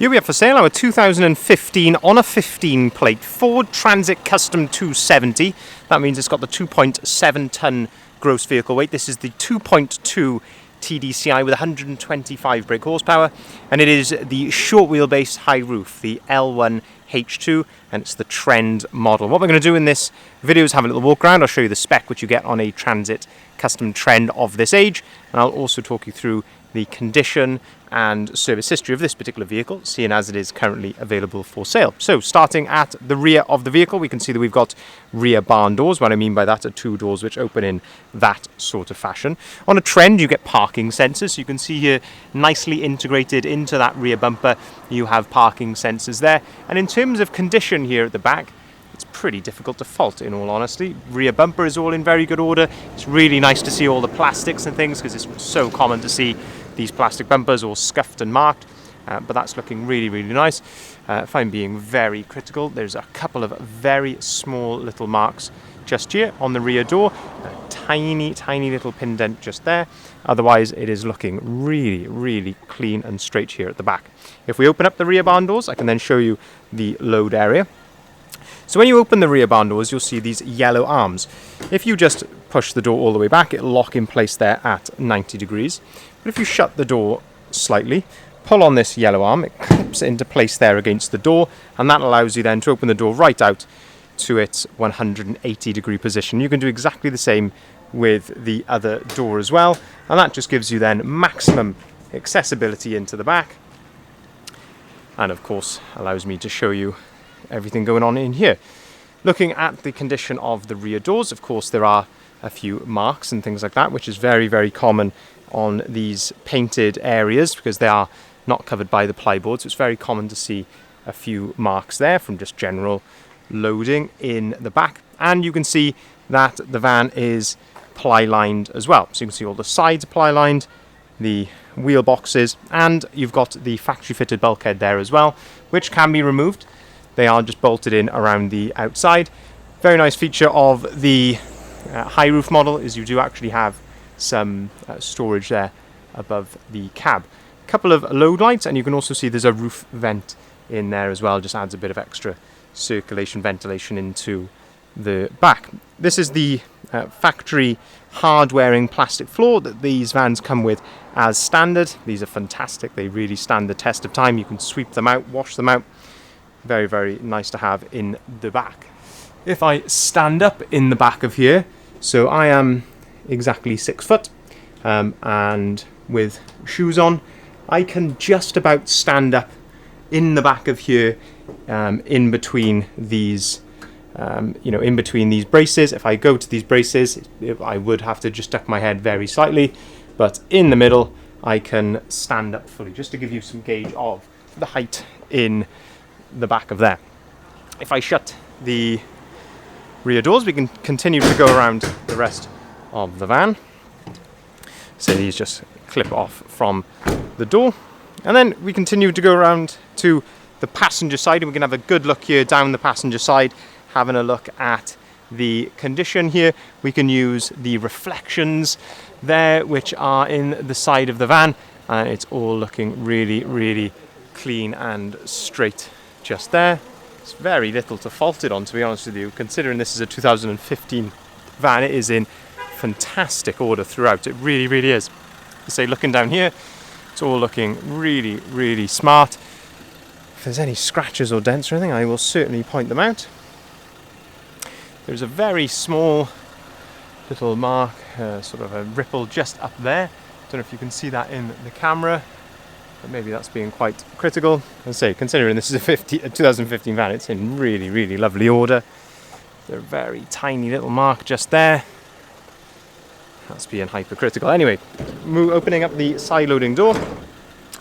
Here we have for sale our 2015 on a 15 plate Ford Transit Custom 270. That means it's got the 2.7 ton gross vehicle weight. This is the 2.2 TDCi with 125 brake horsepower, and it is the short wheelbase high roof, the L1 H2, and it's the Trend model. What we're going to do in this video is have a little walk around. I'll show you the spec which you get on a Transit Custom Trend of this age, and I'll also talk you through the condition and service history of this particular vehicle, seeing as it is currently available for sale. So starting at the rear of the vehicle, we can see that we've got rear barn doors. What I mean by that are two doors which open in that sort of fashion. On a Trend, you get parking sensors. So you can see here, nicely integrated into that rear bumper, you have parking sensors there. And in terms of condition here at the back, it's pretty difficult to fault, in all honesty. Rear bumper is all in very good order. It's really nice to see all the plastics and things, because it's so common to see these plastic bumpers all scuffed and marked, but that's looking really, really nice. If I'm being very critical, there's a couple of very small little marks just here on the rear door. A tiny, tiny little pin dent just there. Otherwise, it is looking really, really clean and straight here at the back. If we open up the rear barn doors, I can then show you the load area. So when you open the rear barn doors, you'll see these yellow arms. If you just push the door all the way back, it'll lock in place there at 90 degrees. But if you shut the door slightly, pull on this yellow arm, it clips into place there against the door, and that allows you then to open the door right out to its 180 degree position. You can do exactly the same with the other door as well, and that just gives you then maximum accessibility into the back, and of course allows me to show you everything going on in here. Looking at the condition of the rear doors, of course there are a few marks and things like that, which is very, very common on these painted areas because they are not covered by the plyboard. So it's very common to see a few marks there from just general loading in the back. And you can see that the van is ply lined as well. So you can see all the sides ply lined, the wheel boxes, and you've got the factory fitted bulkhead there as well, which can be removed. They are just bolted in around the outside. Very nice feature of the high roof model is you do actually have some storage there above the cab. A couple of load lights, and you can also see there's a roof vent in there as well. Just adds a bit of extra circulation, ventilation into the back. This is the factory hard-wearing plastic floor that these vans come with as standard. These are fantastic. They really stand the test of time. You can sweep them out, wash them out. Very, very nice to have in the back. If I stand up in the back of here, so I am exactly 6 foot, and with shoes on, I can just about stand up in the back of here, in between these, in between these braces. If I go to these braces, I would have to just duck my head very slightly, but in the middle, I can stand up fully, just to give you some gauge of the height in the back of there. If I shut the rear doors, we can continue to go around the rest of the van. So these just clip off from the door, and then we continue to go around to the passenger side, and we can have a good look here down the passenger side, having a look at the condition here. We can use the reflections there which are in the side of the van, and it's all looking really, really clean and straight just there. It's very little to fault it on, to be honest with you. Considering this is a 2015 van, it is in fantastic order throughout. It really, really is. Say, looking down here, it's all looking really, really smart. If there's any scratches or dents or anything, I will certainly point them out. There's a very small little mark, sort of a ripple just up there. Don't know if you can see that in the camera, but maybe that's being quite critical. As I say, considering this is a 2015 van, it's in really, really lovely order. There's a very tiny little mark just there. That's being hypercritical. Anyway, opening up the side loading door,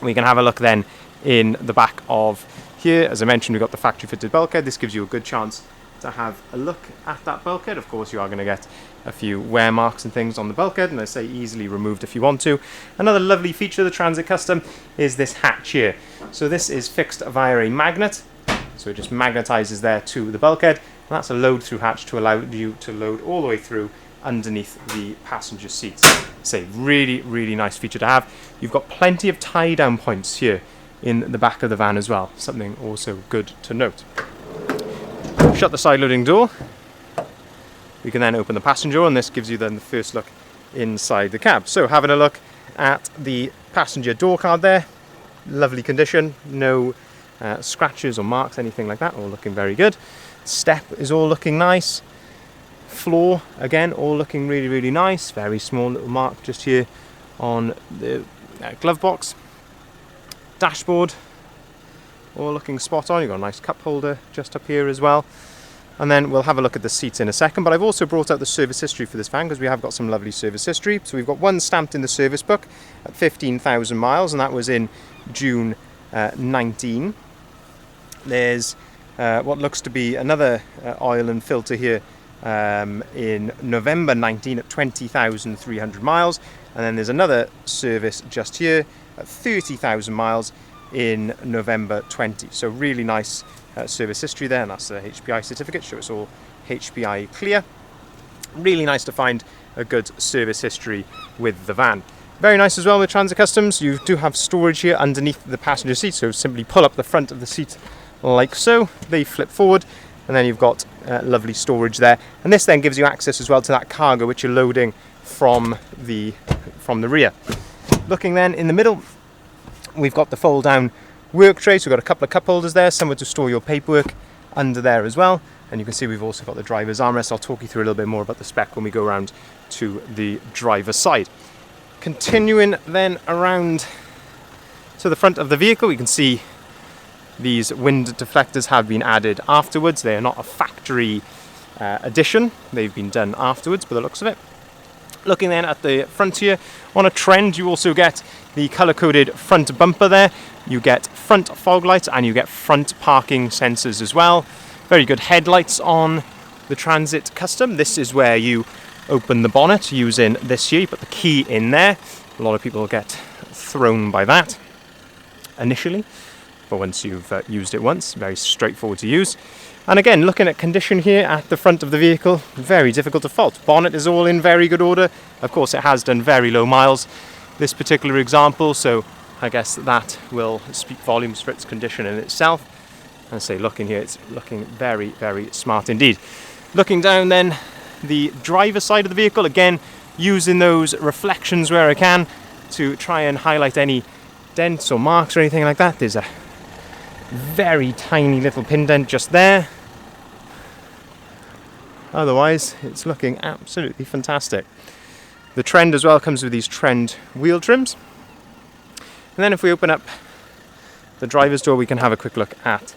we can have a look then in the back of here. As I mentioned, we've got the factory fitted bulkhead. This gives you a good chance to have a look at that bulkhead. Of course, you are going to get a few wear marks and things on the bulkhead, and I say easily removed if you want to. Another lovely feature of the Transit Custom is this hatch here. So this is fixed via a magnet, so it just magnetizes there to the bulkhead, and that's a load through hatch to allow you to load all the way through underneath the passenger seats. Say, really, really nice feature to have. You've got plenty of tie down points here in the back of the van as well, something also good to note. Shut the side loading door. We can then open the passenger door, and this gives you then the first look inside the cab. So having a look at the passenger door card there, lovely condition, no scratches or marks, anything like that, all looking very good. Step is all looking nice. Floor, again, all looking really, really nice. Very small little mark just here on the glove box. Dashboard, all looking spot on. You've got a nice cup holder just up here as well. And then we'll have a look at the seats in a second, but I've also brought out the service history for this van because we have got some lovely service history. So we've got one stamped in the service book at 15,000 miles, and that was in June 19. There's what looks to be another oil and filter here in November 19 at 20,300 miles, and then there's another service just here at 30,000 miles in November 20. So really nice service history there, and that's the HPI certificate, so it's all HPI clear. Really nice to find a good service history with the van. Very nice as well with Transit Customs, you do have storage here underneath the passenger seat, so simply pull up the front of the seat like so, they flip forward, and then you've got lovely storage there, and this then gives you access as well to that cargo which you're loading from the rear. Looking then in the middle, we've got the fold down work tray, so we've got a couple of cup holders there, somewhere to store your paperwork under there as well, and you can see we've also got the driver's armrest. I'll talk you through a little bit more about the spec when we go around to the driver's side. Continuing then around to the front of the vehicle, you can see these wind deflectors have been added afterwards. They are not a factory addition, they've been done afterwards by the looks of it. Looking then at the front here, on a trend you also get the colour-coded front bumper there, you get front fog lights, and you get front parking sensors as well. Very good headlights on the Transit Custom. This is where you open the bonnet using this here, you put the key in there. A lot of people get thrown by that initially, but once you've used it once, very straightforward to use. And again, looking at condition here at the front of the vehicle, very difficult to fault. Bonnet is all in very good order. Of course, it has done very low miles, this particular example, so I guess that will speak volumes for its condition in itself. And say, looking here, it's looking very, very smart indeed. Looking down then, the driver's side of the vehicle, again, using those reflections where I can to try and highlight any dents or marks or anything like that. There's a very tiny little pin dent just there. Otherwise, it's looking absolutely fantastic. The Trend as well comes with these Trend wheel trims. And then if we open up the driver's door, we can have a quick look at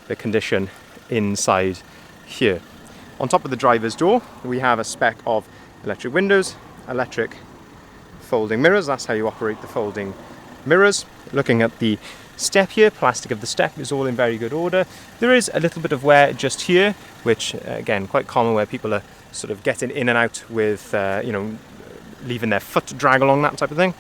the condition inside here. On top of the driver's door, we have a spec of electric windows, electric folding mirrors. That's how you operate the folding mirrors. Looking at the step here, plastic of the step is all in very good order. There is a little bit of wear just here, which again, quite common where people are sort of getting in and out with, leaving their foot drag along, that type of thing.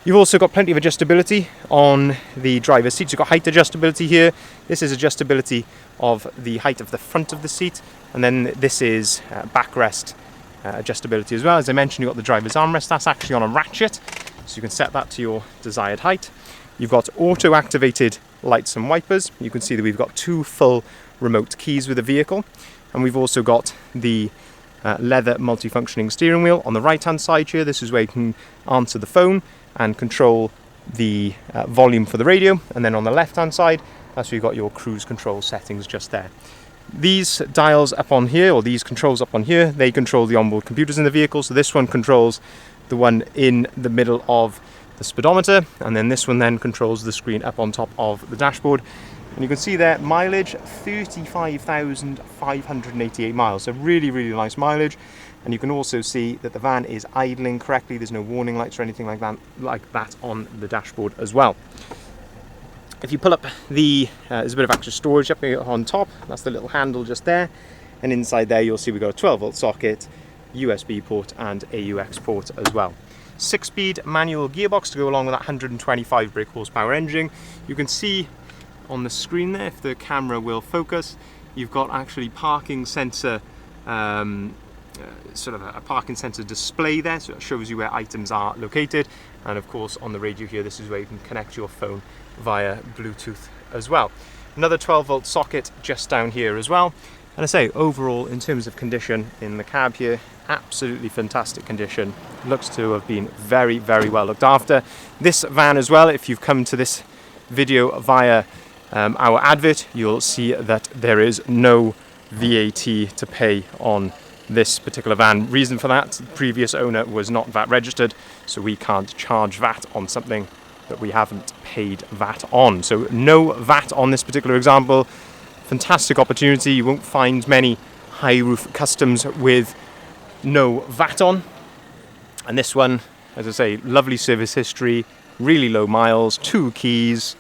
You've also got plenty of adjustability on the driver's seat. You've got height adjustability here. This is adjustability of the height of the front of the seat. And then this is backrest adjustability as well. As I mentioned, you've got the driver's armrest. That's actually on a ratchet, so you can set that to your desired height. You've got auto-activated lights and wipers. You can see that we've got 2 full remote keys with the vehicle. And we've also got the leather multifunctioning steering wheel on the right-hand side here. This is where you can answer the phone and control the volume for the radio. And then on the left-hand side, that's where you've got your cruise control settings just there. These dials up on here, or these controls up on here, they control the onboard computers in the vehicle. So this one controls the one in the middle of the speedometer, and then this one then controls the screen up on top of the dashboard. And you can see there, mileage 35,588 miles, so really, really nice mileage. And you can also see that the van is idling correctly. There's no warning lights or anything like that on the dashboard as well. If you pull up the, there's a bit of extra storage up here on top. That's the little handle just there. And inside there, you'll see we've got a 12-volt socket, USB port, and AUX port as well. 6-speed manual gearbox to go along with that 125 brake horsepower engine. You can see on the screen there, if the camera will focus, you've got actually parking sensor, sort of a parking sensor display there, so it shows you where items are located. And of course on the radio here, this is where you can connect your phone via Bluetooth as well. Another 12-volt socket just down here as well. And I say, overall, in terms of condition in the cab here, absolutely fantastic condition. Looks to have been very, very well looked after. This van as well, if you've come to this video via our advert, you'll see that there is no VAT to pay on this particular van. Reason for that, the previous owner was not VAT registered, so we can't charge VAT on something that we haven't paid VAT on. So no VAT on this particular example. Fantastic opportunity. You won't find many high roof customs with no VAT on. And this one, as I say, lovely service history, really low miles, 2 keys,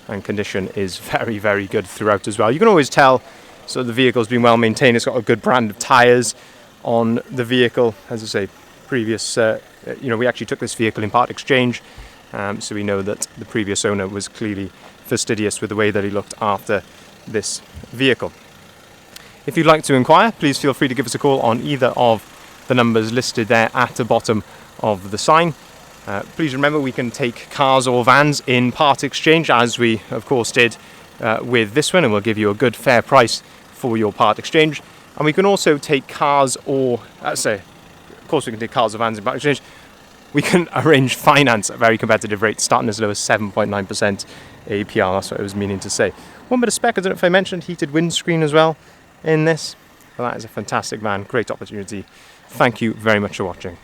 and condition is very, very good throughout as well. You can always tell, so the vehicle's been well maintained. It's got a good brand of tyres on the vehicle. As I say, previous, we actually took this vehicle in part exchange, so we know that the previous owner was clearly fastidious with the way that he looked after this vehicle. If you'd like to inquire, please feel free to give us a call on either of the numbers listed there at the bottom of the sign. Please remember, we can take cars or vans in part exchange, as we of course did with this one, and we'll give you a good fair price for your part exchange. And we can also take cars or, of course we can take cars or vans in part exchange. We can arrange finance at very competitive rates, starting as low as 7.9% APR. That's what I was meaning to say. One bit of spec, I don't know if I mentioned, heated windscreen as well in this. Well, that is a fantastic van, great opportunity. Thank you very much for watching.